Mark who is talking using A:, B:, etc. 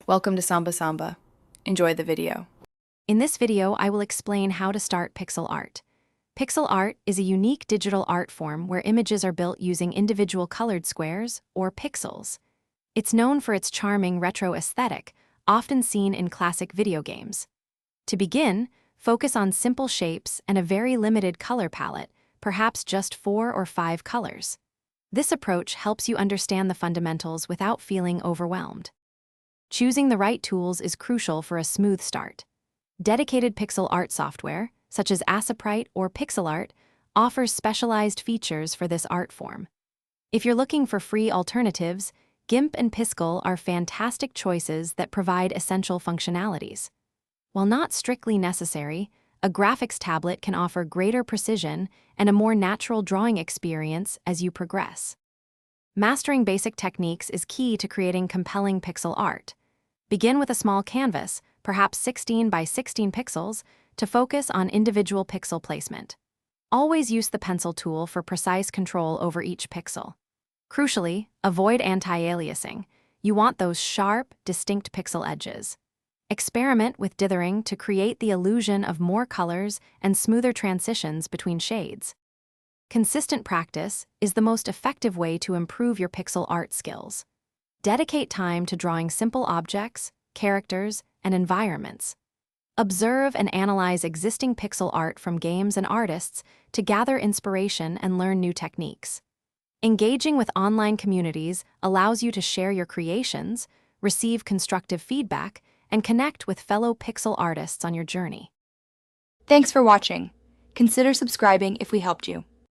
A: Welcome to Samba Samba. Enjoy the video.
B: In this video, I will explain how to start pixel art. Pixel art is a unique digital art form where images are built using individual colored squares, or pixels. It's known for its charming retro aesthetic, often seen in classic video games. To begin, focus on simple shapes and a very limited color palette, perhaps just 4 or 5 colors. This approach helps you understand the fundamentals without feeling overwhelmed. Choosing the right tools is crucial for a smooth start. Dedicated pixel art software, such as Aseprite or PixelArt, offers specialized features for this art form. If you're looking for free alternatives, GIMP and Piskel are fantastic choices that provide essential functionalities. While not strictly necessary, a graphics tablet can offer greater precision and a more natural drawing experience as you progress. Mastering basic techniques is key to creating compelling pixel art. Begin with a small canvas, perhaps 16 by 16 pixels, to focus on individual pixel placement. Always use the pencil tool for precise control over each pixel. Crucially, avoid anti-aliasing. You want those sharp, distinct pixel edges. Experiment with dithering to create the illusion of more colors and smoother transitions between shades. Consistent practice is the most effective way to improve your pixel art skills. Dedicate time to drawing simple objects, characters, and environments. Observe and analyze existing pixel art from games and artists to gather inspiration and learn new techniques. Engaging with online communities allows you to share your creations, receive constructive feedback, and connect with fellow pixel artists on your journey.
C: Thanks for watching. Consider subscribing if we helped you.